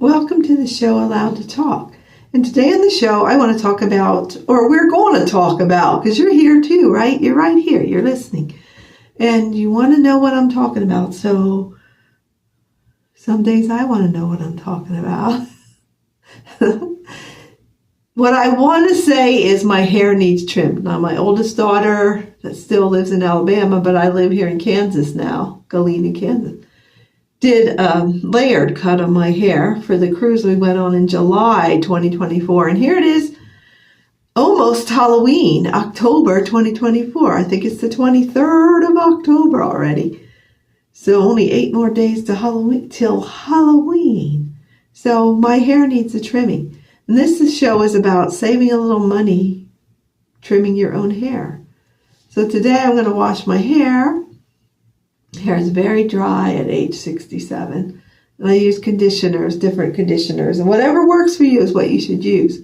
Welcome to the show Allowed to Talk. And today on the show, I want to talk about, or we're going to talk about, because you're here too, right? You're right here. You're listening. And you want to know what I'm talking about. So some days I want to know what I'm talking about. What I want to say is my hair needs trimmed. Now, my oldest daughter that still lives in Alabama, but I live here in Kansas now, Galena, Kansas, did a layered cut on my hair for the cruise we went on in July 2024. And here it is, almost Halloween, October 2024. I think it's the 23rd of October already. So only 8 more days to Halloween, till Halloween. So my hair needs a trimming. And this show is about saving a little money, trimming your own hair. So today I'm going to wash my hair. Hair is very dry at age 67. And I use conditioners, different conditioners. And whatever works for you is what you should use.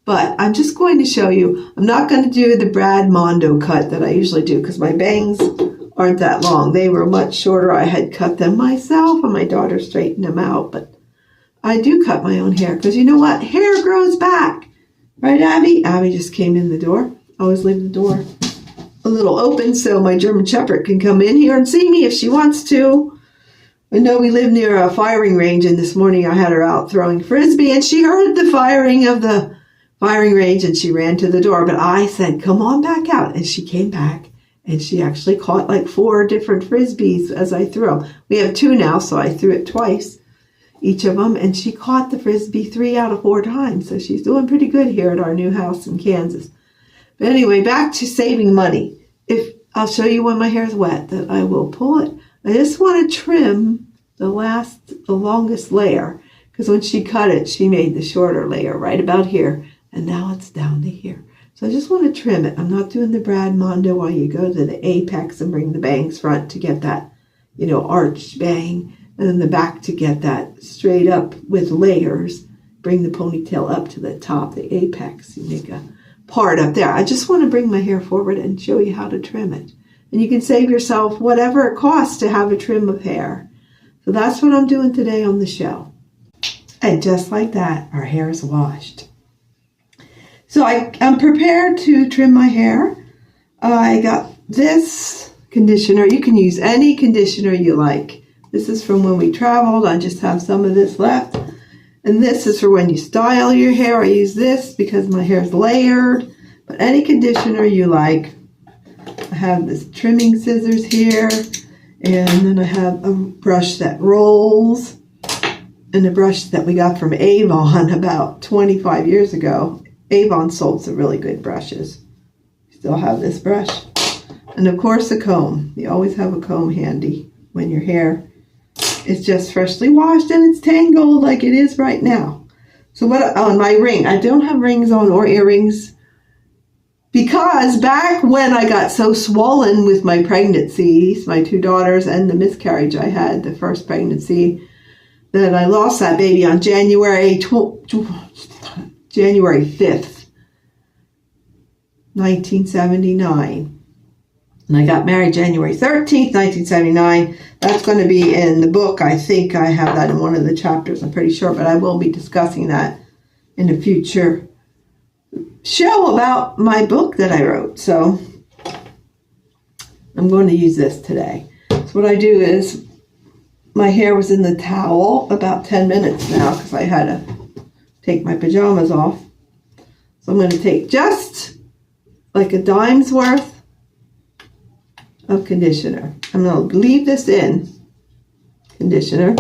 But I'm just going to show you, I'm not going to do the Brad Mondo cut that I usually do because my bangs aren't that long. They were much shorter. I had cut them myself and my daughter straightened them out. But I do cut my own hair because you know what? Hair grows back. Right, Abby? Abby just came in the door. I always leave the door a little open so my German Shepherd can come in here and see me if she wants to. I know we live near a firing range, and this morning I had her out throwing frisbee, and she heard the firing of the firing range, and she ran to the door. But I said, come on back out. And she came back, and she actually caught like 4 different frisbees as I threw them. We have 2 now, so I threw it twice, each of them, and she caught the frisbee 3 out of 4 times. So she's doing pretty good here at our new house in Kansas. But anyway, back to saving money. If I'll show you when my hair is wet that I will pull it. I just want to trim the longest layer, because when she cut it, she made the shorter layer right about here, and now it's down to here. So I just want to trim it. I'm not doing the Brad Mondo while you go to the apex and bring the bangs front to get that, arched bang, and then the back to get that straight up with layers. Bring the ponytail up to the top, the apex. You make a part up there. I just want to bring my hair forward and show you how to trim it. And you can save yourself whatever it costs to have a trim of hair. So that's what I'm doing today on the show. And just like that, our hair is washed. So I'm prepared to trim my hair. I got this conditioner. You can use any conditioner you like. This is from when we traveled. I just have some of this left. And this is for when you style your hair. I use this because my hair is layered. But any conditioner you like. I have this trimming scissors here. And then I have a brush that rolls. And a brush that we got from Avon about 25 years ago. Avon sold some really good brushes. Still have this brush. And of course a comb. You always have a comb handy when your hair is just freshly washed and it's tangled like it is right now. So on my ring, I don't have rings on or earrings because back when I got so swollen with my pregnancies, my 2 daughters and the miscarriage I had, the first pregnancy, that I lost that baby on January 5th, 1979. And I got married January 13th, 1979. That's going to be in the book. I think I have that in one of the chapters. I'm pretty sure, but I will be discussing that in a future show about my book that I wrote. So I'm going to use this today. So what I do is, my hair was in the towel about 10 minutes now because I had to take my pajamas off. So I'm going to take just like a dime's worth of conditioner. I'm going to leave this in conditioner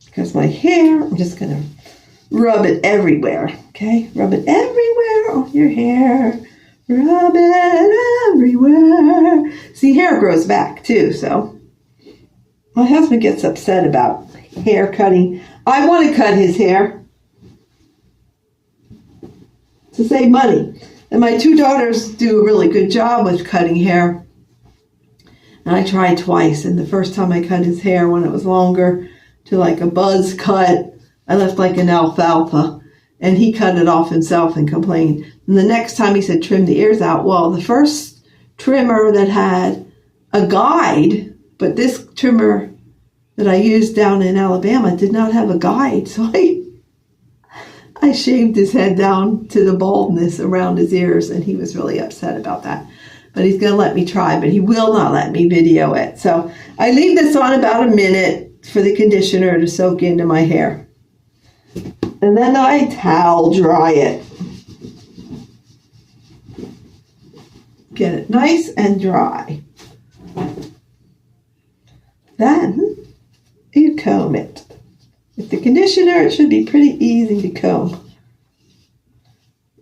because my hair, I'm just going to rub it everywhere. Okay, rub it everywhere on your hair. Rub it everywhere. See, hair grows back too, so my husband gets upset about hair cutting. I want to cut his hair to save money. And my 2 daughters do a really good job with cutting hair. And I tried twice. And the first time I cut his hair when it was longer to like a buzz cut, I left like an alfalfa. And he cut it off himself and complained. And the next time he said, trim the ears out. Well, the first trimmer that had a guide, but this trimmer that I used down in Alabama did not have a guide, so I shaved his head down to the baldness around his ears, and he was really upset about that. But he's going to let me try, but he will not let me video it. So I leave this on about a minute for the conditioner to soak into my hair. And then I towel dry it. Get it nice and dry. Then you comb it. With the conditioner, it should be pretty easy to comb.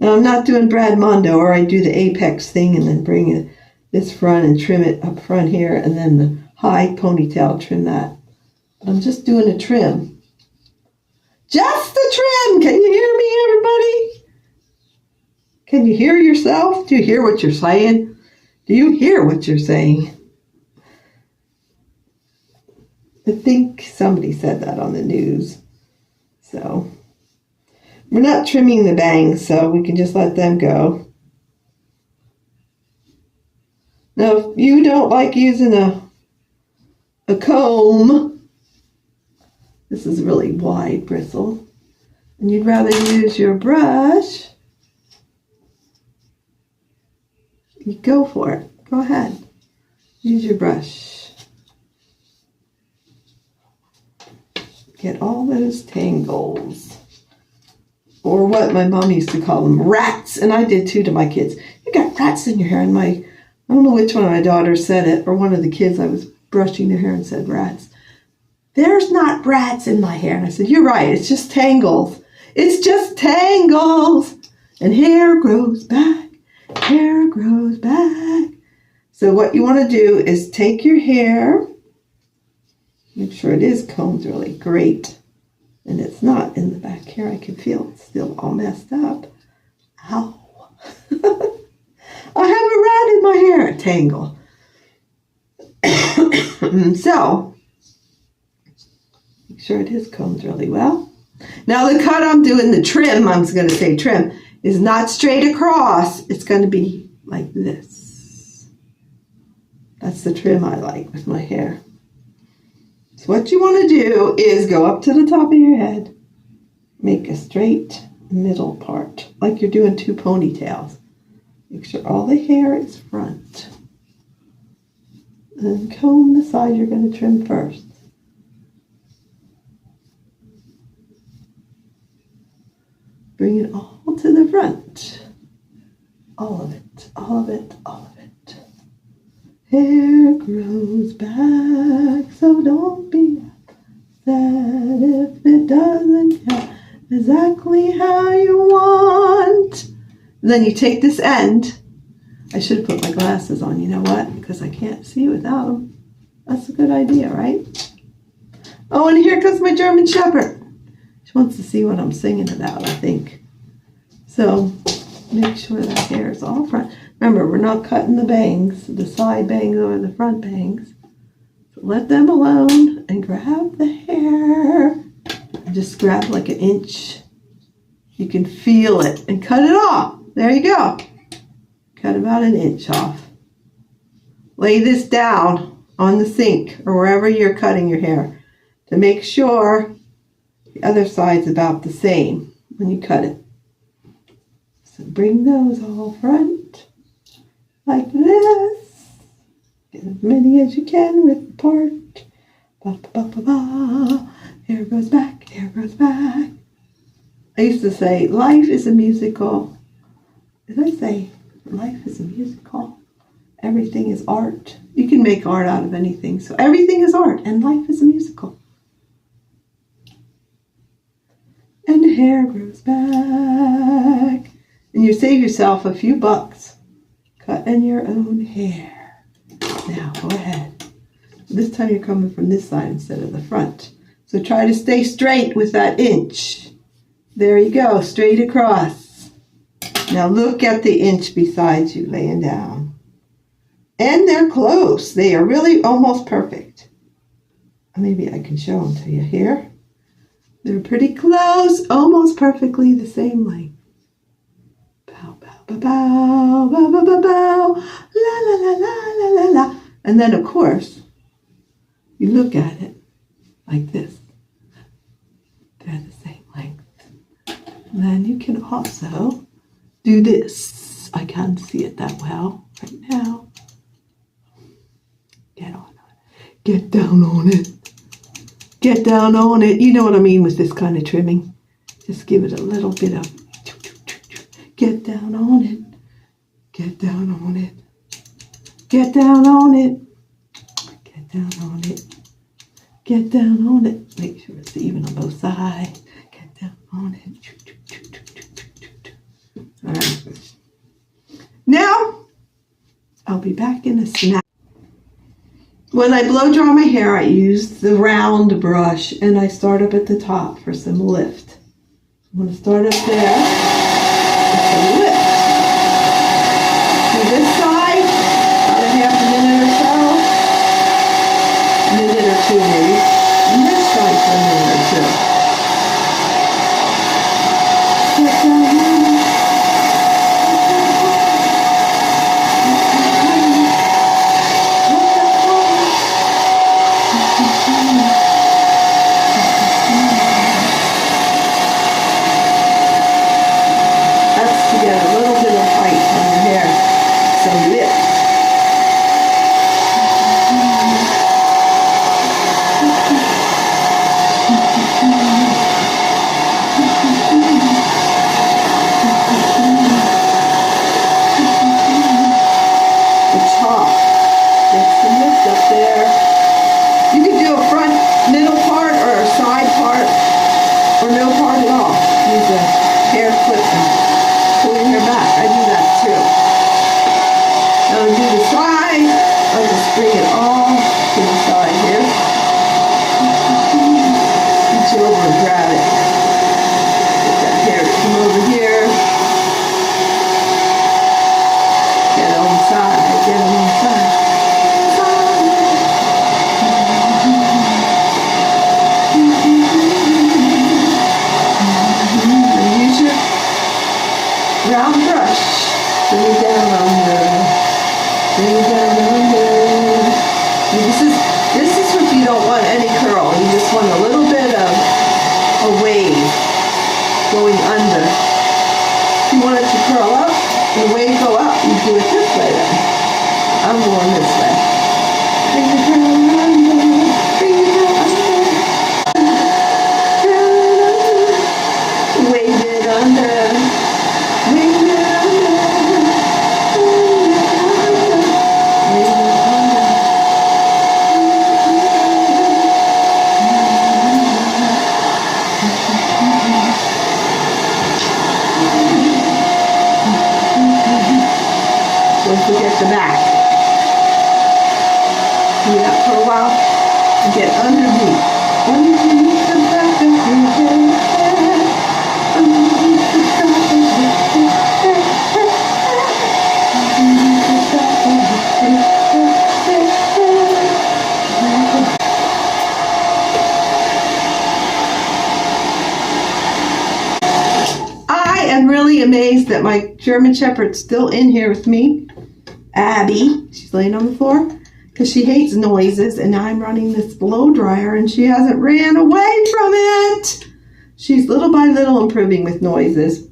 Now, I'm not doing Brad Mondo, or I do the apex thing and then bring it this front and trim it up front here, and then the high ponytail, trim that. But I'm just doing a trim. Just the trim! Can you hear me, everybody? Can you hear yourself? Do you hear what you're saying? Do you hear what you're saying? I think somebody said that on the news. So, we're not trimming the bangs, so we can just let them go. Now, if you don't like using a comb, this is really wide bristle, and you'd rather use your brush, you go for it. Go ahead. Use your brush. Get all those tangles, or what my mom used to call them, rats, and I did too to my kids. You got rats in your hair, and I don't know which one of my daughters said it, or one of the kids, I was brushing their hair and said rats. There's not rats in my hair. And I said, you're right, it's just tangles. It's just tangles. And hair grows back, hair grows back. So what you want to do is take your hair, make sure it is combed really great, and it's not in the back here. I can feel it's still all messed up. Ow. I have a rat in my hair, a tangle. So, make sure it is combed really well. Now the cut I'm doing, the trim, I was going to say trim, is not straight across. It's going to be like this. That's the trim I like with my hair. So what you want to do is go up to the top of your head, make a straight middle part, like you're doing two ponytails. Make sure all the hair is front. And then comb the side you're going to trim first. Bring it all to the front. All of it, all of it, all of it. Hair grows back, so don't be upset if it doesn't come exactly how you want. And then you take this end. I should have put my glasses on, you know what? Because I can't see without them. That's a good idea, right? Oh, and here comes my German Shepherd. She wants to see what I'm singing about, I think. So, make sure that hair is all front. Remember, we're not cutting the bangs, the side bangs or the front bangs. So let them alone and grab the hair. And just grab like an inch. You can feel it and cut it off. There you go. Cut about an inch off. Lay this down on the sink or wherever you're cutting your hair to make sure the other side's about the same when you cut it. So bring those all front like this. Get as many as you can with the part. Ba, ba, ba, ba, ba. Hair goes back, hair goes back. I used to say, life is a musical. Did I say life is a musical? Everything is art. You can make art out of anything. So everything is art and life is a musical. And hair grows back. And you save yourself a few bucks cutting your own hair. Now, go ahead. This time you're coming from this side instead of the front. So try to stay straight with that inch. There you go, straight across. Now look at the inch beside you laying down. And they're close. They are really almost perfect. Maybe I can show them to you here. They're pretty close, almost perfectly the same length. Bow, bow, bow, bow, bow, bow, bow, bow, la, la, la, la, la, la, la. And then, of course, you look at it. like this. They're the same length. And then you can also do this. I can't see it that well right now. Get on it. Get down on it. Get down on it. You know what I mean with this kind of trimming. Just give it a little bit of get down on it. Get down on it. Get down on it. Get down on it. Get down on it. Make sure it's even on both sides. Get down on it. All right. Now, I'll be back in a snap. When I blow dry my hair, I use the round brush and I start up at the top for some lift. I'm going to start up there with some lift. To this side, about a half a minute or so. A minute or two maybe. And this side for a minute or two. Get down here. Going under. If you want it to curl up and the wave go up, you do it this way then. I'm going this way. Bring the curl under. Bring the curl under. Curl under. Wave it under. Wave it under. Wave it under. Wave it under. Don't forget the back. Do that for a while and get underneath. Underneath the back of your head. Underneath the back of your head. Underneath the back of your head. I am really amazed that my German Shepherd's still in here with me. Abby, she's laying on the floor because she hates noises, and I'm running this blow dryer and she hasn't ran away from it. She's little by little improving with noises.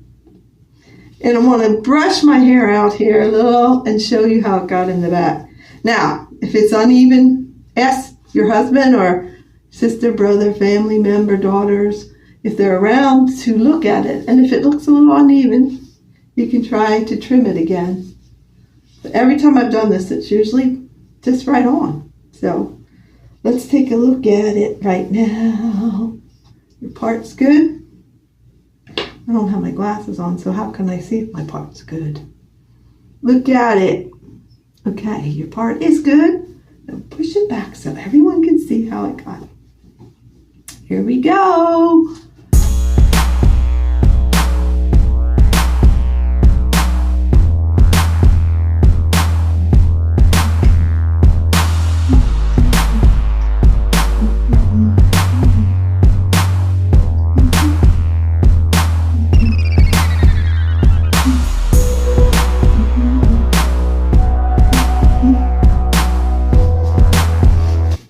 And I want to brush my hair out here a little and show you how it got in the back. Now, if it's uneven, ask your husband or sister, brother, family member, daughters, if they're around, to look at it. And if it looks a little uneven, you can try to trim it again. But every time I've done this, it's usually just right on. So let's take a look at it right now. Your part's good. I don't have my glasses on, so how can I see if my part's good? Look at it. Okay, your part is good. Now push it back so everyone can see how it got. Here we go.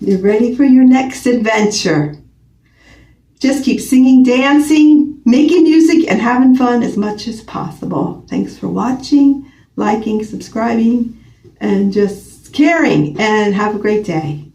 You ready for your next next adventure. Just keep singing, dancing, making music, and having fun as much as possible. Thanks for watching, liking, subscribing, and just caring. And have a great day.